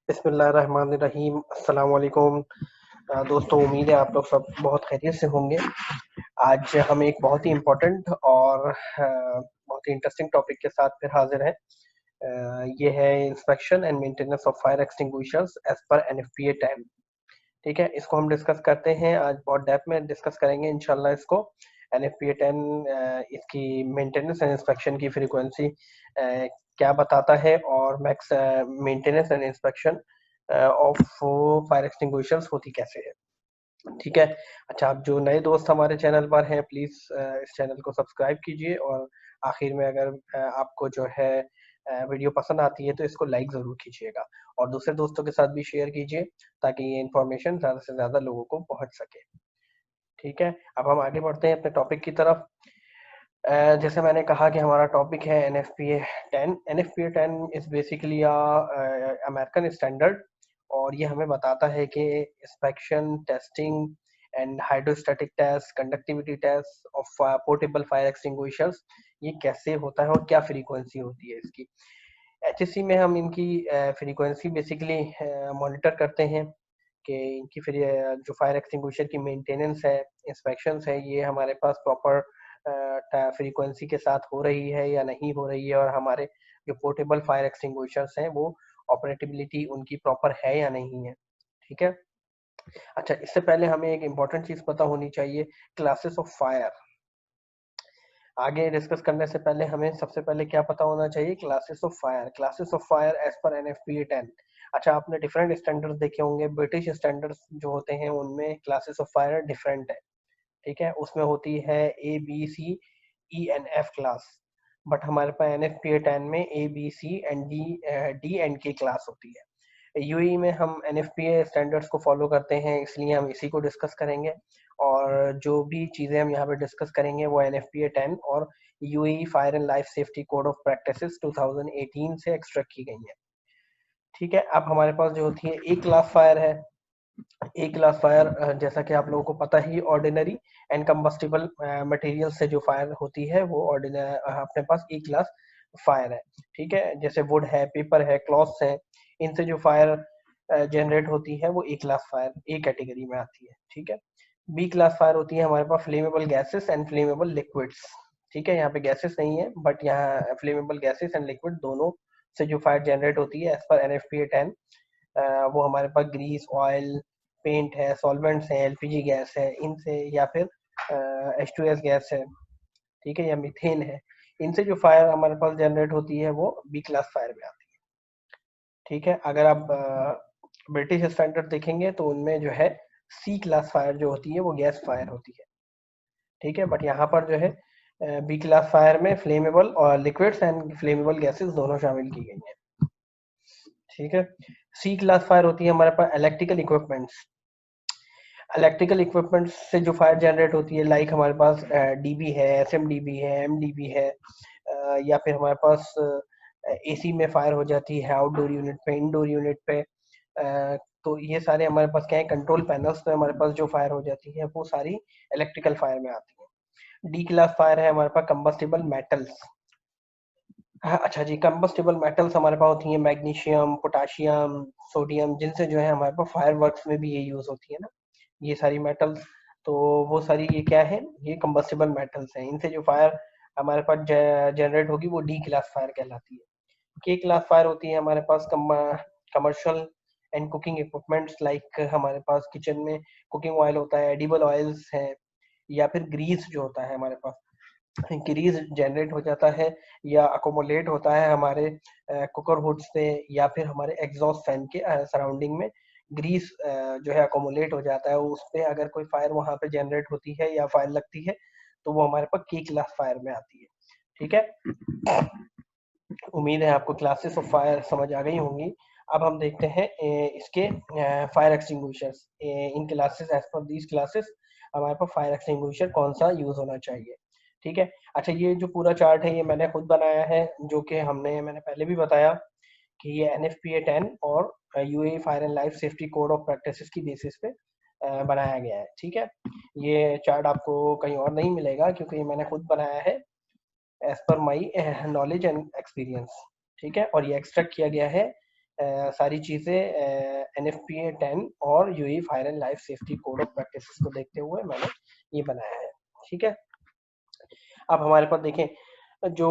बिस्मिल्लाहिर्रहमानिर्रहीम। अस्सलाम वालेकुम। दोस्तों, उम्मीद है आप लोग सब बहुत खैरियत से होंगे। आज हम एक बहुत ही इम्पोर्टेंट और बहुत ही इंटरेस्टिंग टॉपिक के साथ फिर हाजिर हैं। ये है inspection and maintenance of fire extinguishers as per NFPA 10। ठीक है, इसको हम डिस्कस करते हैं। आज बहुत डेप्थ में डिस्कस करेंगे इंशाल्लाह इसको। एनएफपीए 10 इसकी मेंटेनेंस एंड इंस्पेक्शन की फ्रीक्वेंसी क्या बताता है, और max maintenance and inspection of fire extinguishers होती कैसे है। ठीक है। अच्छा, आप जो नए दोस्त हमारे चैनल पर हैं, प्लीज इस चैनल को सब्सक्राइब कीजिए, और आखिर में अगर आपको जो है वीडियो पसंद आती है तो इसको लाइक जरूर कीजिएगा, और दूसरे दोस्तों के साथ भी शेयर कीजिए ताकि ये इन्फॉर्मेशन ज्यादा से ज्यादा लोगों को पहुंच सके। ठीक है, अब हम आगे बढ़ते हैं अपने टॉपिक की तरफ। जैसे मैंने कहा कि हमारा टॉपिक है NFPA 10। NFPA 10 is basically American standard, और ये हमें बताता है कि inspection, testing and hydrostatic test, conductivity test of portable fire extinguishers ये कैसे होता है और क्या फ्रीक्वेंसी होती है इसकी। एचएससी में हम इनकी फ्रीक्वेंसी बेसिकली मॉनिटर करते हैं कि इनकी फिर जो फायर एक्सटिंग्विशर की मेंटेनेंस है, इंस्पेक्शंस है, ये हमारे पास प्रॉपर फ्रीक्वेंसी के साथ हो रही है या नहीं हो रही है, और हमारे जो पोर्टेबल फायर एक्सटिंग्विशर्स हैं वो ऑपरेटिबिलिटी उनकी प्रॉपर है या नहीं है। ठीक है। अच्छा, इससे पहले हमें एक इम्पॉर्टेंट चीज पता होनी चाहिए, क्लासेस ऑफ फायर। आगे डिस्कस करने से पहले हमें सबसे पहले क्या पता होना चाहिए, classes of fire. Classes of fire as per NFPA 10। अच्छा, आपने डिफरेंट स्टैंडर्ड्स देखे होंगे। ब्रिटिश स्टैंडर्ड्स जो होते हैं उनमें क्लासेस ऑफ फायर डिफरेंट है। ठीक है, उसमें होती है A B C E and F class, but हमारे पास एनएफपीए 10 में A B C and D D and K class होती है। यूएई में हम एनएफपीए स्टैंडर्ड्स को फॉलो करते हैं, इसलिए हम इसी को डिस्कस करेंगे, और जो भी चीज़ें हम यहाँ पे डिस्कस करेंगे वो एनएफपीए 10 और UAE fire and life safety code of practices 2018 से एक्सट्रैक्ट की गई हैं। ठीक है, अब हमारे पास जो होती है एक क्लास फायर है। एक क्लास फायर, जैसा कि आप लोगों को पता ही, ऑर्डिनरी एंड कंबस्टिबल मटेरियल से जो फायर होती है वो ऑर्डिनरी अपने पास एक क्लास फायर है। ठीक है, जैसे वुड है, पेपर है, क्लॉथ्स है, इनसे जो फायर जनरेट होती है वो ए क्लास फायर, ए कैटेगरी में आती है। ठीक है। बी क्लास फायर होती है हमारे पास flammable gases and flammable liquids. ठीक है, यहाँ पे गैसेस नहीं है, बट यहाँ फ्लेमेबल गैसेस एंड लिक्विड दोनों से जो फायर जनरेट होती है एज पर एनएफपीए 10, वो हमारे पास ग्रीस, ऑयल, पेंट है, सॉल्वेंट्स है, एलपीजी गैस है, इनसे, या फिर H2S गैस है, ठीक है, या मीथेन है, इनसे जो फायर हमारे पास जनरेट होती है वो बी क्लास फायर में आती है। ठीक है। अगर आप ब्रिटिश स्टैंडर्ड देखेंगे तो उनमें जो है सी क्लास फायर जो होती है वो गैस फायर होती है। ठीक है, बट यहाँ पर जो है बी क्लास फायर में फ्लेमेबल और लिक्विड्स एंड फ्लेमेबल गैसेस दोनों शामिल की गई हैं। ठीक है। सी क्लास फायर होती है हमारे पास इलेक्ट्रिकल इक्विपमेंट्स। इलेक्ट्रिकल इक्विपमेंट से जो फायर जनरेट होती है, लाइक हमारे पास डीबी है, एसएमडीबी है, एमडीबी है, या फिर हमारे पास एसी में फायर हो जाती है, आउटडोर यूनिट पे, इंडोर यूनिट पे। तो ये सारे हमारे पास क्या है, कंट्रोल पैनल्स पे हमारे पास जो फायर हो जाती है वो सारी इलेक्ट्रिकल फायर में आती है। डी क्लास फायर है हमारे पास कंबस्टिबल मेटल्स। हाँ, अच्छा जी, कंबस्टिबल मेटल्स हमारे पास होती है मैग्नीशियम, पोटाशियम, सोडियम, जिनसे जो है हमारे पास फायर वर्क्स में भी ये यूज होती है ना, ये सारी मेटल्स। तो वो सारी ये क्या है, ये कंबस्टिबल मेटल्स हैं, इनसे जो फायर हमारे पास जनरेट होगी वो डी क्लास फायर कहलाती है। के क्लास फायर होती है हमारे पास commercial and cooking equipments, like हमारे पास किचन में कुकिंग ऑयल होता है, एडिबल ऑयल्स है, या फिर ग्रीस जो होता है हमारे पास, ग्रीस जनरेट हो जाता है या अकोमोलेट होता है हमारे कुकर हुड से, या फिर हमारे एग्जॉस्ट फैन के सराउंडिंग में ग्रीस जो है अकोमोलेट हो जाता है। उस पे अगर कोई फायर वहां पे जनरेट होती है या फायर लगती है तो वो हमारे पास की क्लास फायर में आती है। ठीक है, उम्मीद है आपको क्लासेस ऑफ फायर समझ आ गई होंगी। अब हम देखते हैं इसके fire extinguishers in classes, as per these classes हमारे पास फायर एक्सटिंग्विशर कौन सा यूज होना चाहिए। ठीक है। अच्छा, ये जो पूरा चार्ट है ये मैंने खुद बनाया है, जो कि मैंने पहले भी बताया कि ये एनएफपीए 10 और UAE fire and life safety code of practices की बेसिस पे बनाया गया है। ठीक है, ये चार्ट आपको कहीं और नहीं मिलेगा क्योंकि ये मैंने खुद बनाया है एज पर माई नॉलेज एंड एक्सपीरियंस। ठीक है, और ये एक्सट्रैक्ट किया गया है सारी चीजें NFPA 10 और UAE fire and life safety code of practice को देखते हुए मैंने ये बनाया है। ठीक है, अब हमारे पास देखें जो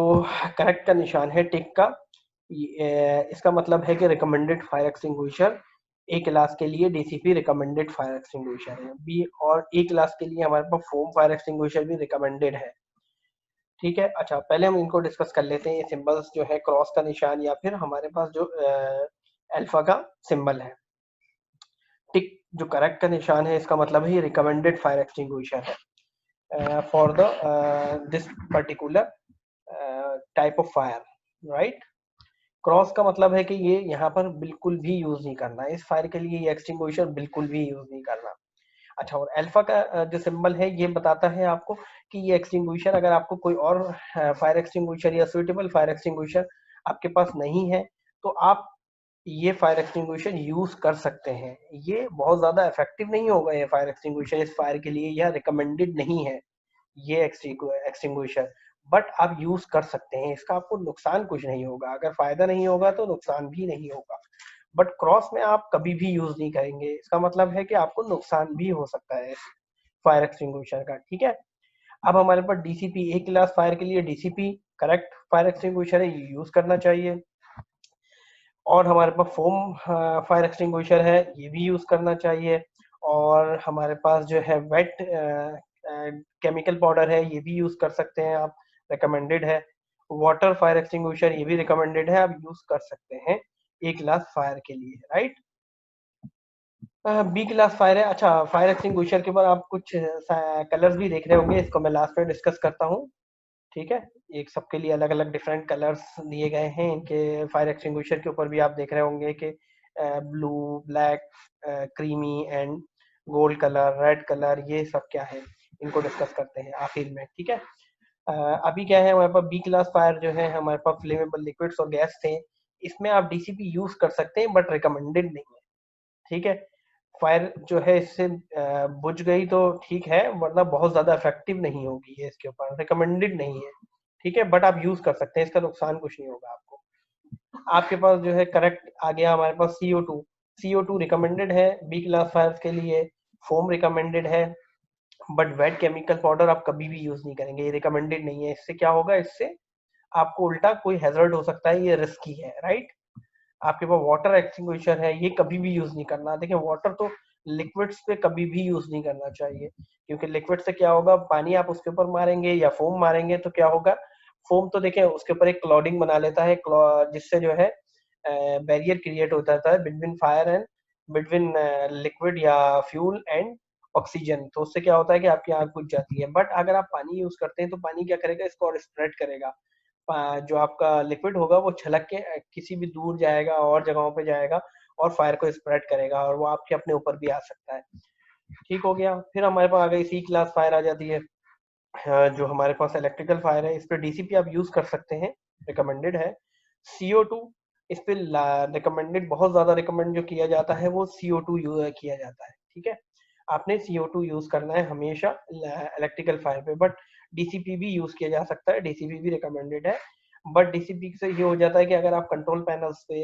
करेक्ट का निशान है टिक का, इसका मतलब है कि रिकमेंडेड फायर एक्सटिंग्विशर ए क्लास के लिए डीसीपी रिकमेंडेड फायर एक्सटिंग्विशर है। बी और ए क्लास के लिए हमारे पास फोम फायर एक्सटिंग्विशर भी रिकमेंडेड है। ठीक है, अच्छा पहले हम इनको डिस्कस कर लेते हैं। ये सिंबल्स जो है क्रॉस का निशान या फिर हमारे पास जो अल्फा का सिंबल है। टिक जो करेक्ट का निशान है इसका मतलब है ये रिकमेंडेड फायर एक्सटिंग्विशर है for the this particular type of fire, right. Cross का मतलब है कि ये यहाँ पर बिल्कुल भी यूज नहीं करना, इस फायर के लिए ये एक्सटिंग्विशर बिल्कुल भी यूज नहीं करना। अच्छा, और अल्फा का जो सिंबल है ये बताता है आपको कि ये एक्सटिंग्विशर अगर आपको कोई और फायर एक्सटिंग्विशर या सुइटेबल फायर एक्सटिंग्विशर आपके पास नहीं है तो आप ये फायर एक्सटिंग्विशर यूज कर सकते हैं। ये बहुत ज्यादा इफेक्टिव नहीं होगा, ये फायर एक्सटिंग्विशर इस फायर के लिए यह रिकमेंडेड नहीं है ये एक्सटिंग्विशर, बट आप यूज कर सकते हैं। इसका आपको नुकसान कुछ नहीं होगा, अगर फायदा नहीं होगा तो नुकसान भी नहीं होगा। बट क्रॉस में आप कभी भी यूज नहीं करेंगे, इसका मतलब है कि आपको नुकसान भी हो सकता है फायर एक्सटिंग्विशर का। ठीक है, अब हमारे पास डीसीपी ए क्लास फायर के लिए डीसीपी करेक्ट फायर एक्सटिंग्विशर है, ये यूज करना चाहिए। और हमारे पास फोम फायर एक्सटिंग्विशर है, ये भी यूज करना चाहिए। और हमारे पास जो है वेट केमिकल पाउडर है, ये भी यूज कर सकते हैं आप, रिकमेंडेड है। वाटर फायर एक्सटिंग्विशर ये भी रिकमेंडेड है, आप यूज कर सकते हैं ए क्लास फायर के लिए, राइट। बी क्लास फायर है। अच्छा, फायर एक्सटिंग्विशर के ऊपर आप कुछ कलर्स भी देख रहे होंगे, इसको मैं लास्ट में डिस्कस करता हूँ। ठीक है, एक सबके लिए अलग अलग डिफरेंट कलर्स दिए गए हैं इनके। फायर एक्सटिंग्विशर के ऊपर भी आप देख रहे होंगे कि blue, black, creamy and gold colour, red colour, ये सब क्या है इनको डिस्कस करते हैं आखिर में। ठीक है, अभी क्या है हमारे पास बी क्लास फायर जो है, हमारे पास फ्लेमेबल लिक्विड्स और गैस थे, इसमें आप डीसीपी यूज कर सकते हैं बट रिकमेंडेड नहीं है। ठीक है, फायर जो है इससे बुझ गई तो ठीक है, वरना बहुत ज्यादा इफेक्टिव नहीं होगी ये, इसके ऊपर रिकमेंडेड नहीं है। ठीक है, बट आप यूज कर सकते हैं, इसका नुकसान कुछ नहीं होगा आपको। आपके पास जो है करेक्ट आ गया हमारे पास CO2। CO2 रिकमेंडेड है बी क्लास फायर्स के लिए, फोम रिकमेंडेड है, बट वेट केमिकल पाउडर आप कभी भी यूज नहीं करेंगे, ये रिकमेंडेड नहीं है। इससे क्या होगा, इससे आपको उल्टा कोई हैजर्ड हो सकता है, ये रिस्की है, राइट। आपके पास वाटर एक्सटिंग्विशर है, ये कभी भी यूज नहीं करना। देखिए वाटर तो लिक्विड्स पे कभी भी यूज नहीं करना चाहिए, क्योंकि लिक्विड से क्या होगा, पानी आप उसके ऊपर मारेंगे या फोम मारेंगे तो क्या होगा, फोम तो देखिए उसके ऊपर एक क्लॉडिंग बना लेता है, जिससे जो है बैरियर क्रिएट हो जाता है between fire and between liquid या फ्यूल एंड ऑक्सीजन। तो उससे क्या होता है कि आपकी आग बुझ जाती है। बट अगर आप पानी यूज करते हैं तो पानी क्या करेगा, इसको और स्प्रेड करेगा। जो आपका लिक्विड होगा वो छलक के किसी भी दूर जाएगा और जगहों पे जाएगा और फायर को स्प्रेड करेगा, और वो आपके अपने ऊपर भी आ सकता है। ठीक हो गया, फिर हमारे पास आ गई सी क्लास फायर आ जाती है। जो हमारे पास इलेक्ट्रिकल फायर है, इस पे डीसीपी आप यूज कर सकते हैं, रिकमेंडेड है। CO2 इस पे रिकमेंडेड, बहुत ज्यादा रिकमेंड जो किया जाता है वो CO2 किया जाता है। ठीक है, आपने CO2 यूज करना है हमेशा इलेक्ट्रिकल फायर पे, बट डीसीपी भी यूज किया जा सकता है, डीसीपी भी रिकमेंडेड है। बट डीसीपी से ये हो जाता है कि अगर आप कंट्रोल पैनल्स पे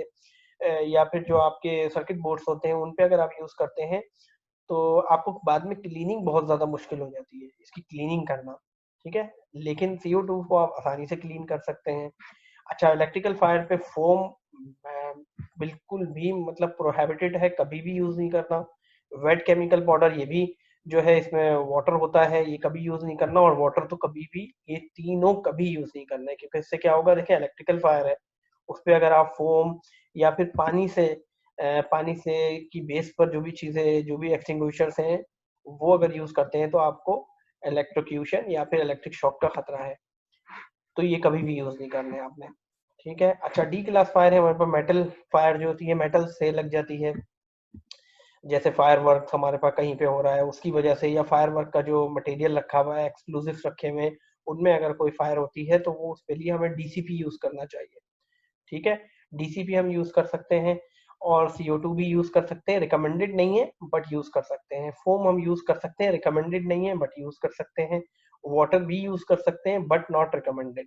या फिर जो आपके सर्किट बोर्ड्स होते हैं उन पे अगर आप यूज करते हैं तो आपको बाद में क्लीनिंग बहुत ज्यादा मुश्किल हो जाती है, इसकी क्लीनिंग करना। ठीक है, लेकिन CO2 को आप आसानी से क्लीन कर सकते हैं। अच्छा, इलेक्ट्रिकल फायर पे फोम बिल्कुल भी मतलब प्रोहिबिटेड है, कभी भी यूज नहीं करना। वेट केमिकल पाउडर ये भी जो है, इसमें वाटर होता है, ये कभी यूज नहीं करना। और वाटर तो कभी भी, ये तीनों कभी यूज नहीं करना है, क्योंकि इससे क्या होगा, देखिए इलेक्ट्रिकल फायर है, उस पे अगर आप फोम या फिर पानी से की बेस पर जो भी चीजें, जो भी एक्सटिंग्विशर्स हैं वो अगर यूज करते हैं तो आपको इलेक्ट्रोक्यूशन या फिर इलेक्ट्रिक शॉक का खतरा है, तो ये कभी भी यूज नहीं करने हैं आपने। ठीक है, अच्छा डी क्लास फायर है हमारे पास मेटल फायर जो होती है, मेटल से लग जाती है। जैसे फायर वर्क हमारे पास कहीं पे हो रहा है उसकी वजह से, या फायर वर्क का जो मटेरियल रखा हुआ है, एक्सप्लोजिव रखे हुए हैं, उनमें अगर कोई फायर होती है तो वो उसके लिए हमें डीसीपी यूज करना चाहिए। ठीक है, डीसीपी हम यूज कर सकते हैं और CO2 भी यूज कर सकते हैं, रिकमेंडेड नहीं है बट यूज कर सकते हैं। फोम हम यूज कर सकते हैं, रिकमेंडेड नहीं है बट यूज कर सकते हैं। वाटर भी यूज कर सकते हैं बट नॉट रिकमेंडेड।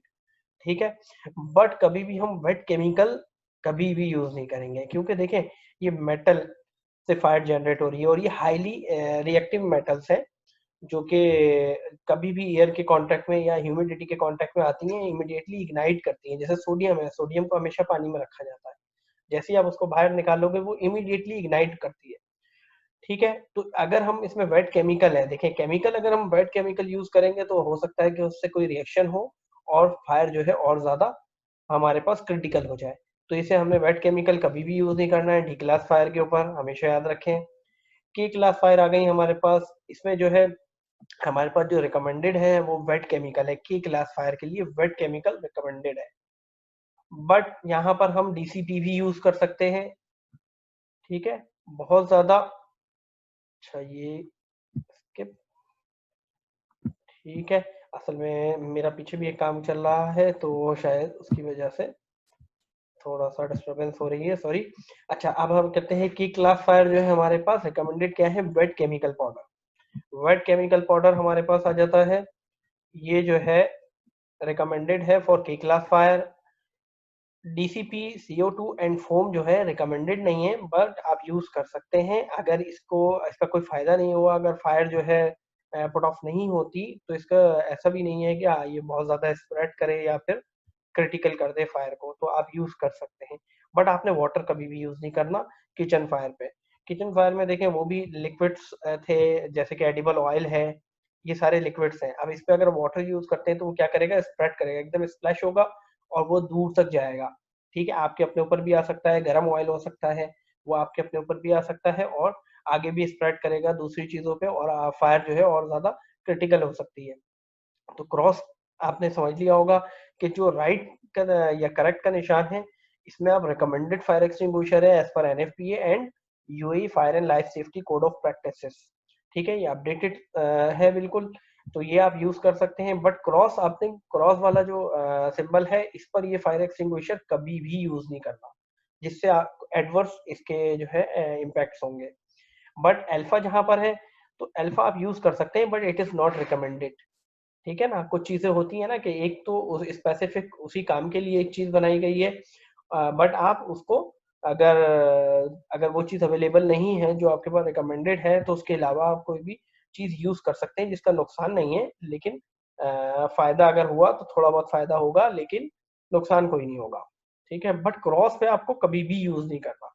ठीक है, बट कभी भी हम वेट केमिकल कभी भी यूज नहीं करेंगे, क्योंकि देखें ये मेटल से फायर जनरेट हो रही है और ये हाईली रिएक्टिव मेटल्स है, जो कि कभी भी एयर के कांटेक्ट में या ह्यूमिडिटी के कांटेक्ट में आती हैं, इमीडिएटली इग्नाइट करती हैं। जैसे सोडियम है, सोडियम को हमेशा पानी में रखा जाता है, जैसे ही आप उसको बाहर निकालोगे वो इमीडिएटली इग्नाइट करती है। ठीक है, तो अगर हम इसमें वेट केमिकल है, देखें केमिकल, अगर हम वेट केमिकल यूज करेंगे तो हो सकता है कि उससे कोई रिएक्शन हो और फायर जो है और ज्यादा हमारे पास क्रिटिकल हो जाए। तो इसे हमने वेट केमिकल कभी भी यूज नहीं करना है डी क्लास फायर के ऊपर, हमेशा याद रखें। की क्लास फायर आ गई हमारे पास, इसमें जो है हमारे पास जो रिकमेंडेड है वो वेट केमिकल है, की क्लास फायर के लिए वेट केमिकल रिकमेंडेड है। बट यहाँ पर हम डीसीपी भी यूज कर सकते हैं। ठीक है, बहुत ज्यादा, अच्छा ये skip, ठीक है। असल में मेरा पीछे भी एक काम चल रहा है तो शायद उसकी वजह से थोड़ा सा डिस्टरबेंस हो रही है, सॉरी। अच्छा, अब हम कहते हैं कि क्लास फायर जो है हमारे पास रिकमेंडेड क्या है, wait chemical powder. Wait chemical powder हमारे पास आ जाता है, ये जो है रिकमेंडेड है फॉर की class fire. DCP, CO2 and foam जो है रिकमेंडेड नहीं है, बट आप यूज कर सकते हैं अगर इसका कोई फायदा नहीं हुआ, अगर फायर जो है पुट ऑफ नहीं होती, तो इसका ऐसा भी नहीं है कि ये बहुत ज्यादा स्प्रेड करे या फिर क्रिटिकल कर दे फायर को, तो आप यूज कर सकते हैं। बट आपने वाटर कभी भी यूज नहीं करना किचन फायर पे। किचन फायर में देखें वो भी लिक्विड्स थे, जैसे कि एडिबल ऑयल है, ये सारे लिक्विड्स हैं। अब इस पे अगर वाटर यूज करते हैं तो वो क्या करेगा, स्प्रेड करेगा, एकदम स्प्लैश होगा और वो दूर तक जाएगा। ठीक है, आपके अपने ऊपर भी आ सकता है, गर्म ऑयल हो सकता है, वो आपके अपने ऊपर भी आ सकता है और आगे भी स्प्रेड करेगा दूसरी चीजों पे, और फायर जो है और ज्यादा क्रिटिकल हो सकती है। तो क्रॉस आपने समझ लिया होगा कि जो राइट का या करेक्ट का निशान है, इसमें आप रिकमेंडेड फायर एक्सटिंग्विशर है as per NFPA and UAE fire and life safety code of practices. ठीक है, ये अपडेटेड है बिल्कुल, तो ये आप यूज कर सकते हैं। बट क्रॉस, आपने क्रॉस वाला जो सिंबल है, इस पर ये फायर एक्सटिंग्विशर कभी भी यूज नहीं करना, जिससे आप एडवर्स इसके जो है इम्पैक्ट्स होंगे। बट अल्फा जहां पर है, तो अल्फा आप यूज कर सकते हैं but it is not recommended. ठीक है ना, कुछ चीजें होती है ना कि एक तो स्पेसिफिक उसी काम के लिए एक चीज बनाई गई है, बट आप उसको अगर अगर वो चीज अवेलेबल नहीं है जो आपके पास रिकमेंडेड है, तो उसके अलावा आप कोई भी चीज यूज कर सकते हैं जिसका नुकसान नहीं है, लेकिन फायदा अगर हुआ तो थोड़ा बहुत फायदा होगा, लेकिन नुकसान कोई नहीं होगा। ठीक है, बट क्रॉस पे आपको कभी भी यूज नहीं करना।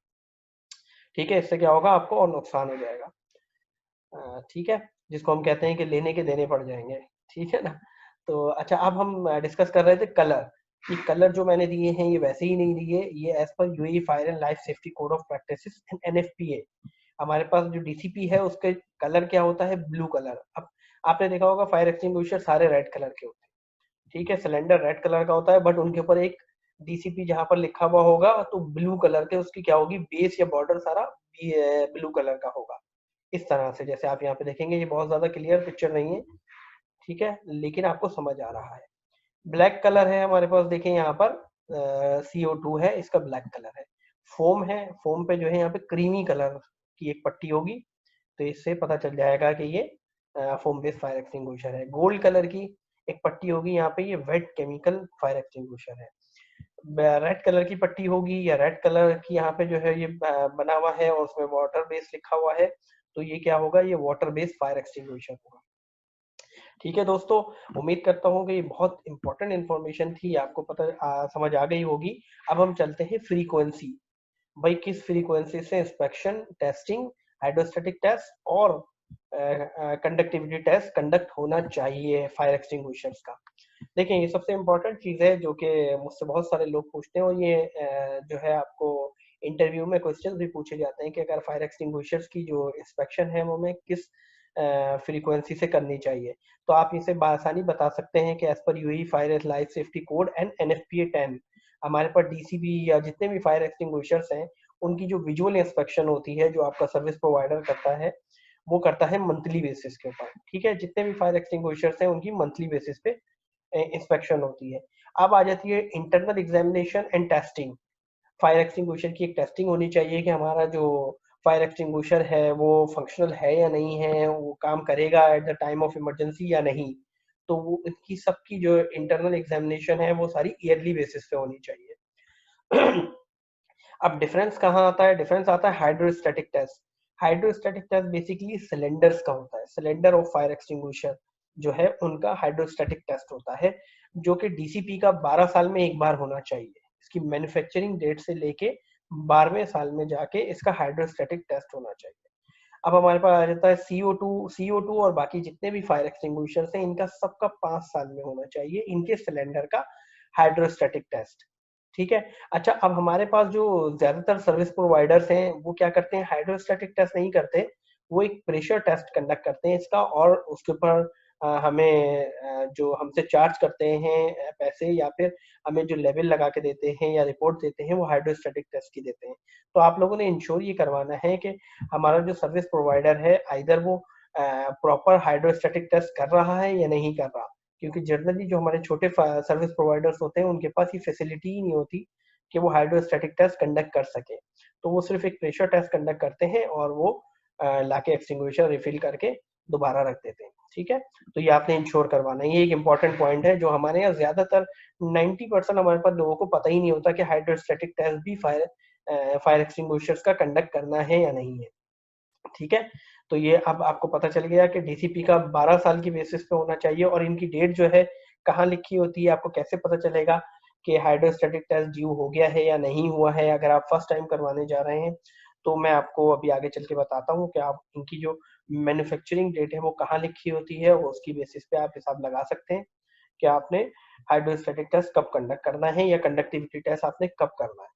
ठीक है, इससे क्या होगा, आपको और नुकसान हो जाएगा। ठीक है, जिसको हम कहते हैं कि लेने के देने पड़ जाएंगे। ठीक है ना। तो अच्छा, अब हम डिस्कस कर रहे थे कलर, कि कलर जो मैंने दिए हैं ये वैसे ही नहीं दिए, ये as per UAE fire and life safety code of practices and NFPA. हमारे पास जो डीसीपी है उसके कलर क्या होता है, ब्लू कलर। अब आपने देखा होगा फायर एक्सटिंग्विशर सारे रेड कलर के होते हैं। ठीक है, सिलेंडर रेड कलर का होता है, बट उनके ऊपर एक डीसीपी जहां पर लिखा हुआ होगा तो ब्लू कलर के उसकी क्या होगी, बेस या बॉर्डर सारा ब्लू कलर का होगा। इस तरह से, जैसे आप यहाँ पे देखेंगे, ये बहुत ज्यादा क्लियर पिक्चर नहीं है, ठीक है, लेकिन आपको समझ आ रहा है। ब्लैक कलर है हमारे पास, देखें यहाँ पर CO2 है, इसका ब्लैक कलर है। फोम है, फोम पे जो है यहाँ पे क्रीमी कलर की एक पट्टी होगी, तो इससे पता चल जाएगा कि ये फोम बेस्ड फायर एक्सटिंग्विशर है। गोल्ड कलर की एक पट्टी होगी यहाँ पे, ये वेट केमिकल फायर एक्सटिंग्विशर है। रेड कलर की पट्टी होगी या रेड कलर की यहाँ पे जो है ये बना हुआ है और उसमें वाटर बेस्ड लिखा हुआ है, तो ये क्या होगा, ये वाटर बेस्ड फायर एक्सटिंग्विशर होगा। ठीक है दोस्तों, उम्मीद करता हूँ कि ये बहुत इंपॉर्टेंट इन्फॉर्मेशन थी, आपको पता समझ आ गई होगी। अब हम चलते हैं फ्रीक्वेंसी, भाई किस फ्रीक्वेंसी से इंस्पेक्शन, टेस्टिंग, हाइड्रोस्टेटिक टेस्ट और कंडक्टिविटी टेस्ट कंडक्ट होना चाहिए फायर एक्सटिंग्विशर्स का। देखिए, ये सबसे इम्पोर्टेंट चीज है जो कि मुझसे बहुत सारे लोग पूछते हैं, और ये जो है आपको इंटरव्यू में क्वेश्चन भी पूछे जाते हैं कि अगर फायर एक्सटिंग्विशर्स की जो इंस्पेक्शन है वो हमें किस फ्रीक्वेंसी से करनी चाहिए, तो आप इसे बआसानी बता सकते हैं कि as per UAE fire life safety code and NFPA 10, हमारे पास डीसीबी या जितने भी फायर एक्सटिंग्विशर्स हैं, उनकी जो विजुअल इंस्पेक्शन होती है, जो आपका सर्विस प्रोवाइडर करता है, वो करता है मंथली बेसिस के ऊपर। ठीक है, जितने भी फायर एक्सटिंग्विशर्स हैं उनकी मंथली बेसिस पे इंस्पेक्शन होती है। अब आ जाती है internal examination and testing. Fire extinguisher की एक टेस्टिंग होनी चाहिए कि हमारा जो फायर एक्सटिंग्विशर है वो फंक्शनल है या नहीं है, वो काम करेगा at the time of emergency या नहीं। तो वो इनकी सबकी जो इंटरनल एग्जामिनेशन है वो सारी ईयरली बेसिस पे होनी चाहिए। अब डिफरेंस कहाँ आता है? डिफरेंस आता है hydrostatic test. Hydrostatic test basically cylinders का होता है, सिलेंडर ऑफ फायर एक्सटिंग्विशर जो है उनका हाइड्रोस्टैटिक टेस्ट होता है, जो कि डीसीपी का 12 साल में एक बार होना चाहिए। इसकी मैन्युफैक्चरिंग डेट से लेके 12वें साल में जाके इसका हाइड्रोस्टैटिक टेस्ट होना चाहिए। अब हमारे पास आ जाता है सीओ टू और बाकी जितने भी फायर एक्सटिंग्विशर्स हैं इनका सबका 5 साल में होना चाहिए इनके सिलेंडर का हाइड्रोस्टैटिक टेस्ट। ठीक है। अच्छा, अब हमारे पास जो ज्यादातर सर्विस प्रोवाइडर्स हैं वो क्या करते हैं, हाइड्रोस्टैटिक टेस्ट नहीं करते, वो एक प्रेशर टेस्ट कंडक्ट करते हैं इसका, और उसके ऊपर हमें जो हमसे चार्ज करते हैं पैसे, या फिर हमें जो लेवल लगा के देते हैं या रिपोर्ट देते हैं वो हाइड्रोस्टैटिक टेस्ट की देते हैं। तो आप लोगों ने इंश्योर ये करवाना है कि हमारा जो सर्विस प्रोवाइडर है आइदर वो प्रॉपर हाइड्रोस्टैटिक टेस्ट कर रहा है या नहीं कर रहा, क्योंकि जनरली जो हमारे छोटे सर्विस प्रोवाइडर्स होते हैं उनके पास ये फैसिलिटी ही नहीं होती कि वो हाइड्रोस्टैटिक टेस्ट कंडक्ट कर सके। तो वो सिर्फ एक प्रेशर टेस्ट कंडक्ट करते हैं और वो लाके एक्सटिंग्विशर रिफिल करके दोबारा रख देते हैं। ठीक है। तो ये आपने इंश्योर करवाना है, ये एक इंपॉर्टेंट पॉइंट है जो हमारे यहाँ ज्यादातर 90% हमारे पास लोगों को पता ही नहीं होता कि हाइड्रोस्टैटिक टेस्ट भी फायर एक्सटिंग्विशर्स का कंडक्ट करना है या नहीं है। ठीक है। तो ये अब आपको पता चल गया कि डीसीपी का 12 साल की बेसिस पे होना चाहिए, और इनकी डेट जो है कहाँ लिखी होती है, आपको कैसे पता चलेगा कि हाइड्रोस्टैटिक टेस्ट ड्यू हो गया है या नहीं हुआ है अगर आप फर्स्ट टाइम करवाने जा रहे हैं। तो मैं आपको अभी आगे चल के बताता हूँ कि आप इनकी जो मैन्युफैक्चरिंग डेट है वो कहाँ लिखी होती है, और उसकी बेसिस पे आप हिसाब लगा सकते हैं कि आपने हाइड्रोस्टैटिक टेस्ट कब कंडक्ट करना है या कंडक्टिविटी टेस्ट आपने कब करना है।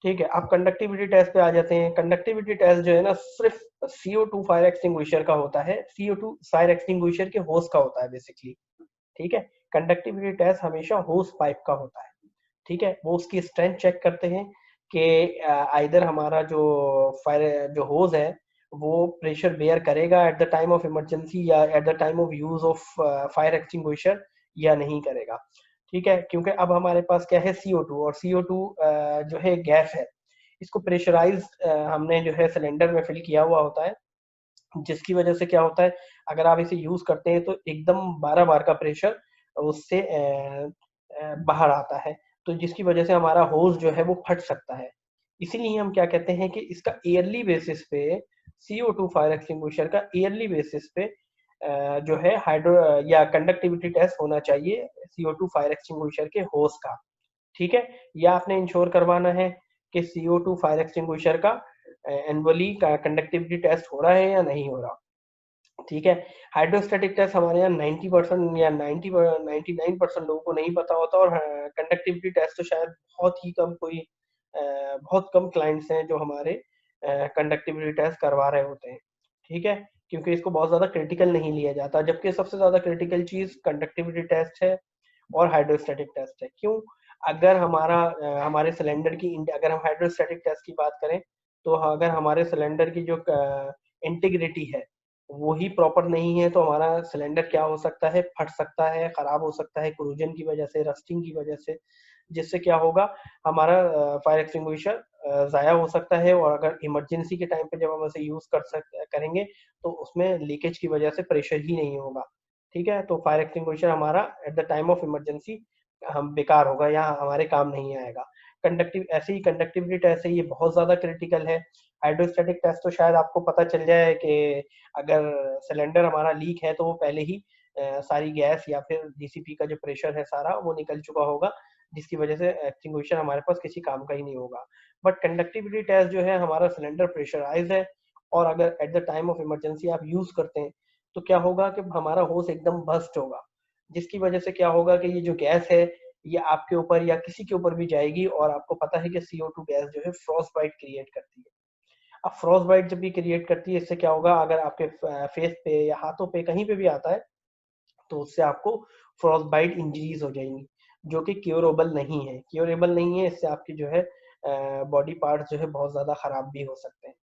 ठीक है। अब कंडक्टिविटी टेस्ट पे आ जाते हैं। कंडक्टिविटी टेस्ट जो है ना सिर्फ CO2 फायर एक्सटिंग्विशर का होता है, CO2 फायर एक्सटिंग्विशर के होस का होता है बेसिकली। ठीक है। कंडक्टिविटी टेस्ट हमेशा होस पाइप का होता है। ठीक है। वो उसकी स्ट्रेंथ चेक करते हैं कि आइदर हमारा जो फायर जो होज है वो प्रेशर बेयर करेगा at the time of emergency या at the time of use of fire extinguisher या नहीं करेगा। ठीक है। क्योंकि अब हमारे पास क्या है, CO2, और CO2 जो है गैस है, इसको प्रेशराइज हमने जो है सिलेंडर में फिल किया हुआ होता है, जिसकी वजह से क्या होता है, अगर आप इसे यूज करते हैं तो एकदम 12 बार का प्रेशर उससे बाहर आता है, तो जिसकी वजह से हमारा होस जो है वो फट सकता है। इसीलिए हम क्या कहते हैं कि इसका ईयरली बेसिस पे CO2 फायर एक्सटिंग्विशर का ईयरली बेसिस पे जो है हाइड्रो या कंडक्टिविटी टेस्ट होना चाहिए CO2 फायर एक्सटिंग्विशर के होस का। ठीक है। या आपने इंश्योर करवाना है कि CO2 फायर एक्सटिंग्विशर का एनुअली का कंडक्टिविटी टेस्ट हो रहा है या नहीं हो रहा। ठीक है। हाइड्रोस्टैटिक टेस्ट हमारे यहाँ 90% या 99% लोगों को नहीं पता होता, और कंडक्टिविटी टेस्ट तो शायद बहुत ही कम कोई बहुत कम क्लाइंट्स हैं जो हमारे कंडक्टिविटी टेस्ट करवा रहे होते हैं। ठीक है। क्योंकि इसको बहुत ज्यादा क्रिटिकल नहीं लिया जाता, जबकि सबसे ज्यादा क्रिटिकल चीज कंडक्टिविटी टेस्ट है और हाइड्रोस्टैटिक टेस्ट है। क्यों? अगर हमारे सिलेंडर की अगर हम हाइड्रोस्टैटिक टेस्ट की बात करें, तो अगर हमारे सिलेंडर की जो इंटीग्रिटी है वो ही प्रॉपर नहीं है, तो हमारा सिलेंडर क्या हो सकता है, फट सकता है, खराब हो सकता है कोरोजन की वजह से, रस्टिंग की वजह से, जिससे क्या होगा, हमारा फायर एक्सटिंग्विशर जाया हो सकता है, और अगर इमरजेंसी के टाइम पे जब हम इसे यूज करेंगे तो उसमें लीकेज की वजह से प्रेशर ही नहीं होगा। ठीक है। तो फायर एक्सटिंग्विशर हमारा eight the time of emergency हम बेकार होगा या हमारे काम नहीं आएगा। ऐसे ही कंडक्टिविटी टेस्ट है, ये बहुत ज्यादा क्रिटिकल है। हाइड्रोस्टैटिक टेस्ट तो शायद आपको पता चल जाए कि अगर सिलेंडर हमारा लीक है तो वो पहले ही सारी गैस या फिर डीसीपी का जो प्रेशर है सारा वो निकल चुका होगा, जिसकी वजह से एक्सटिंग्विशर हमारे पास किसी काम का ही नहीं होगा। बट कंडक्टिविटी टेस्ट जो है, हमारा सिलेंडर प्रेशराइज है, और अगर eight the time of emergency आप यूज करते हैं तो क्या होगा कि हमारा होस एकदम बस्ट होगा, जिसकी वजह से क्या होगा कि ये जो गैस है ये आपके ऊपर या किसी के ऊपर भी जाएगी, और आपको पता है कि CO2 गैस जो है फ्रॉस्ट बाइट क्रिएट करती है। अब फ्रॉस्ट बाइट जब भी क्रिएट करती है, इससे क्या होगा, अगर आपके फेस पे या हाथों पे कहीं पे भी आता है तो उससे आपको फ्रॉस्ट बाइट इंजरीज हो जाएंगी, जो कि क्योरेबल नहीं है, इससे आपकी जो है बॉडी पार्ट जो है बहुत ज्यादा खराब भी हो सकते हैं।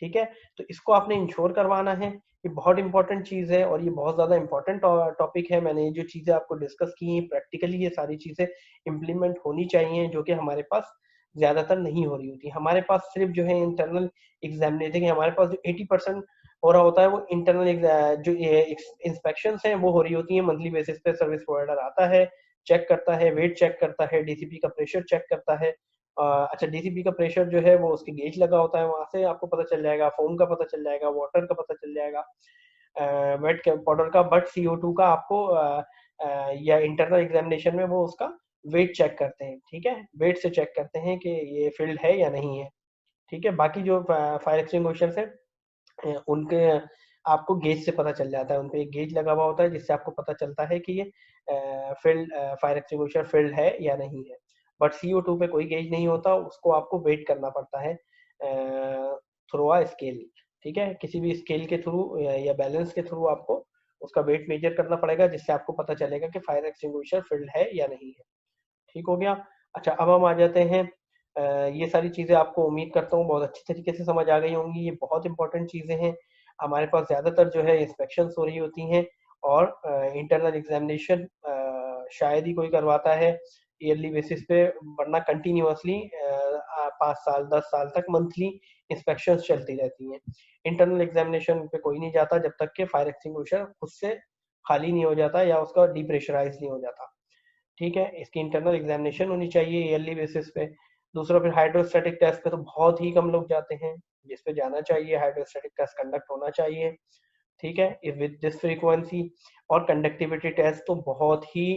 ठीक है। तो इसको आपने इंश्योर करवाना है, ये बहुत इंपॉर्टेंट चीज है, और ये बहुत ज्यादा इंपॉर्टेंट टॉपिक है। मैंने जो चीजें आपको डिस्कस की हैं प्रैक्टिकली ये सारी चीजें इम्प्लीमेंट होनी चाहिए, जो कि हमारे पास ज्यादातर नहीं हो रही होती। हमारे पास सिर्फ जो है इंटरनल एग्जामिनेशन, हमारे पास जो 80% हो रहा होता है वो इंटरनल जो इंस्पेक्शन है वो हो रही होती है मंथली बेसिस पे। सर्विस प्रोवाइडर आता है, चेक करता है, वेट चेक करता है, डीसीपी का प्रेशर चेक करता है, अच्छा, डीसीपी का प्रेशर जो है वो उसके गेज लगा होता है, वहां से आपको पता चल जाएगा, फोम का पता चल जाएगा, वाटर का पता चल जाएगा, वेट पाउडर का। बट CO2 का आपको या इंटरनल एग्जामिनेशन में वो उसका वेट चेक करते हैं, ठीक है, वेट से चेक करते हैं कि ये फिल्ड है या नहीं है, ठीक है। बाकी जो फायर एक्सटिंग्विशर्स है उनके आपको गेज से पता चल जाता है, उनपे एक गेज लगा हुआ होता है जिससे आपको पता चलता है कि ये फिल्ड फायर एक्सटिंग्विशर फिल्ड है या नहीं है। बट CO2 पे कोई गेज नहीं होता, उसको आपको वेट करना पड़ता है थ्रू अ स्केल, ठीक है, किसी भी स्केल के थ्रू या बैलेंस के थ्रू आपको उसका वेट मेजर करना पड़ेगा, जिससे आपको पता चलेगा कि फायर एक्सटिंग्विशर फिल्ड है या नहीं है। ठीक हो गया। अच्छा, अब हम आ जाते हैं ये सारी चीज़ें आपको उम्मीद करता हूँ बहुत अच्छी तरीके से समझ आ गई होंगी। ये बहुत इंपॉर्टेंट चीज़ें हैं। हमारे पास ज़्यादातर जो है इंस्पेक्शंस हो रही होती हैं और इंटरनल एग्जामिनेशन शायद ही कोई करवाता है ईयरली बेसिस पे, वरना कंटिन्यूअसली 5 साल 10 साल तक मंथली इंस्पेक्शंस चलती रहती हैं। इंटरनल एग्जामिनेशन पे कोई नहीं जाता जब तक कि फायर एक्सटिंग्विशर खुद से खाली नहीं हो जाता या उसका डीप्रेशराइज नहीं हो जाता, ठीक है। इसकी इंटरनल एग्जामिनेशन होनी चाहिए ईयरली बेसिस पे। दूसरा, फिर हाइड्रोस्टैटिक टेस्ट पे तो बहुत ही कम लोग जाते हैं, जिस पे जाना चाहिए हाइड्रोस्टैटिक टेस्ट कंडक्ट होना चाहिए, ठीक है, विद दिस फ्रीक्वेंसी। और कंडक्टिविटी टेस्ट तो बहुत ही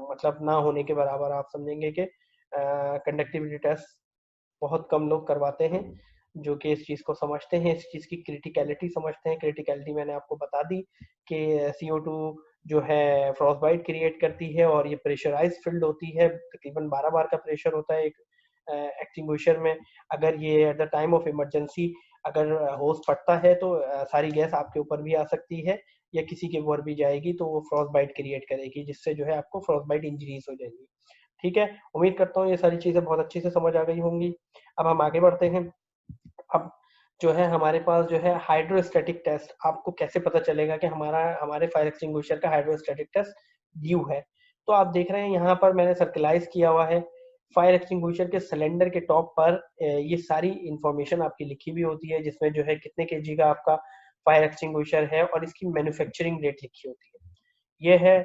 मतलब ना होने के बराबर आप समझेंगे कि कंडक्टिविटी टेस्ट बहुत कम लोग करवाते हैं, जो कि इस चीज को समझते हैं, इस चीज की क्रिटिकलिटी समझते हैं। क्रिटिकलिटी मैंने आपको बता दी कि CO2 जो है फ्रॉस्टबाइट क्रिएट करती है और ये प्रेशराइज फील्ड होती है, तकरीबन 12 बार का प्रेशर होता है एक एक्सटिंग्विशर में। अगर ये eight the time of emergency अगर होस फटता है तो सारी गैस आपके ऊपर भी आ सकती है या किसी के ऊपर भी जाएगी, तो वो फ्रॉस्टबाइट क्रिएट करेगी, जिससे जो है आपको फ्रॉस्टबाइट इंजरीज हो जाएंगी, ठीक है। उम्मीद करता हूँ ये सारी चीजें बहुत अच्छे से समझ आ गई होंगी। अब हम आगे बढ़ते हैं। अब जो है हमारे पास जो है हाइड्रोस्टैटिक टेस्ट, आपको कैसे पता चलेगा कि हमारे फायर एक्सटिंग्विशर का हाइड्रोस्टैटिक टेस्ट ड्यू है। तो आप देख रहे हैं यहाँ पर मैंने सर्कलाइज किया हुआ है, फायर एक्सटिंग्विशर के सिलेंडर के टॉप पर ये सारी इंफॉर्मेशन आपकी लिखी हुई होती है, जिसमें जो है कितने केजी का आपका फायर एक्सटिंग्विशर है और इसकी मैन्युफैक्चरिंग डेट लिखी होती है। ये है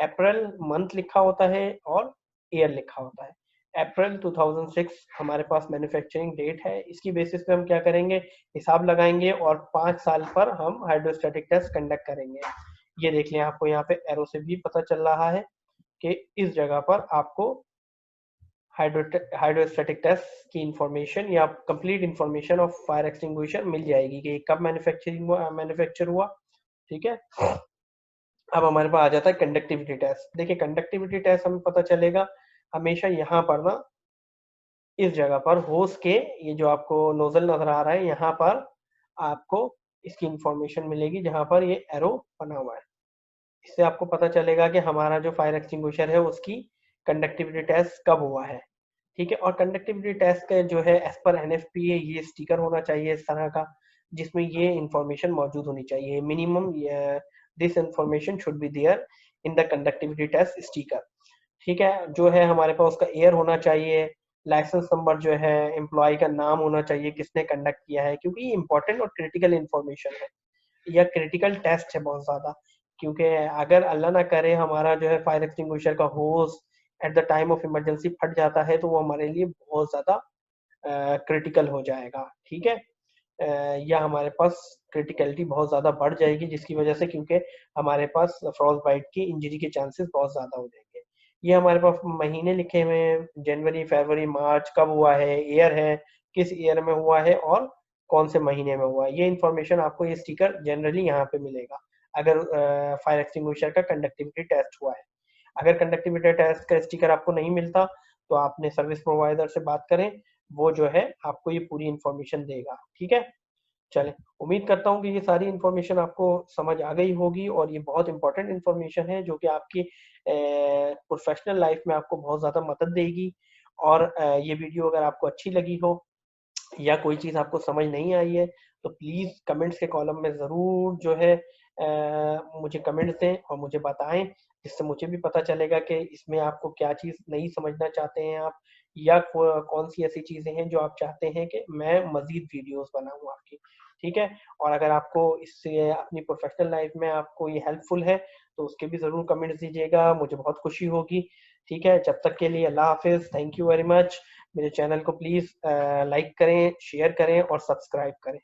अप्रैल मंथ लिखा होता है और ईयर लिखा होता है। अप्रैल 2006 हमारे पास मैन्युफैक्चरिंग डेट है, इसकी बेसिस पे हम क्या करेंगे, हिसाब लगाएंगे और 5 साल पर हम हाइड्रोस्टैटिक टेस्ट कंडक्ट करेंगे। ये देख लें, आपको यहाँ पे एरो से भी पता चल रहा है कि इस जगह पर आपको हाइड्रोस्टैटिक टेस्ट की इंफॉर्मेशन या complete information of fire extinguisher मिल जाएगी कि कब मैन्युफैक्चर हुआ, ठीक है। अब हमारे पास आ जाता है कंडक्टिविटी टेस्ट। देखिए, कंडक्टिविटी टेस्ट हमें पता चलेगा हमेशा यहाँ पर ना, इस जगह पर होस के, ये जो आपको नोजल नजर आ रहा है यहाँ पर आपको इसकी इंफॉर्मेशन मिलेगी, जहां पर ये एरो बना हुआ है। इससे आपको पता चलेगा कि हमारा जो फायर एक्सटिंग्विशर है उसकी कंडक्टिविटी टेस्ट कब हुआ है, ठीक है। और कंडक्टिविटी टेस्ट का जो है एज पर NFPA ये स्टिकर होना चाहिए इस तरह का, जिसमें ये इंफॉर्मेशन मौजूद होनी चाहिए। Minimum this information should be there in the conductivity test sticker, ठीक है। जो है हमारे पास उसका ईयर होना चाहिए, लाइसेंस नंबर जो है, एम्प्लॉय का नाम होना चाहिए, किसने कंडक्ट किया है, क्योंकि ये इंपॉर्टेंट और क्रिटिकल इंफॉर्मेशन है या क्रिटिकल टेस्ट है बहुत ज्यादा। क्योंकि अगर अल्लाह ना करे हमारा जो है फायर एक्सटिंग्विशर का होस eight the time of emergency फट जाता है, तो वो हमारे लिए बहुत ज्यादा क्रिटिकल हो जाएगा, ठीक है। या हमारे पास क्रिटिकलिटी बहुत ज्यादा बढ़ जाएगी, जिसकी वजह से क्योंकि हमारे पास फ्रॉस्ट बाइट की इंजरी के चांसेस बहुत ज्यादा हो जाएंगे। ये हमारे पास महीने लिखे हुए हैं, जनवरी फरवरी मार्च, कब हुआ है, ईयर है, किस ईयर में हुआ है और कौन से महीने में हुआ है। ये इन्फॉर्मेशन आपको ये स्टिकर जनरली यहाँ पे मिलेगा अगर फायर एक्सटिंग्विशर का कंडक्टिविटी टेस्ट हुआ है। अगर कंडक्टिविटी टेस्ट का स्टिकर आपको नहीं मिलता तो आप अपने सर्विस प्रोवाइडर से बात करें, वो जो है आपको ये पूरी इंफॉर्मेशन देगा, ठीक है। चलें, उम्मीद करता हूँ कि ये सारी इन्फॉर्मेशन आपको समझ आ गई होगी और ये बहुत इंपॉर्टेंट इन्फॉर्मेशन है जो कि आपकी प्रोफेशनल लाइफ में आपको बहुत ज़्यादा मदद देगी। और ये वीडियो अगर आपको अच्छी लगी हो या कोई चीज़ आपको समझ नहीं आई है तो प्लीज़ कमेंट्स के कॉलम में ज़रूर जो है मुझे कमेंट्स दें और मुझे बताएं, जिससे मुझे भी पता चलेगा कि इसमें आपको क्या चीज़ नहीं समझना चाहते हैं आप, या कौन सी ऐसी चीज़ें हैं जो आप चाहते हैं कि मैं मज़ीद वीडियोस बनाऊं आपकी, ठीक है। और अगर आपको इससे अपनी प्रोफेशनल लाइफ में आपको ये हेल्पफुल है तो उसके भी ज़रूर कमेंट्स दीजिएगा, मुझे बहुत खुशी होगी, ठीक है, जब तक के लिए अल्लाह हाफिज, थैंक यू वेरी मच। मेरे चैनल को प्लीज लाइक करें, शेयर करें और सब्सक्राइब करें।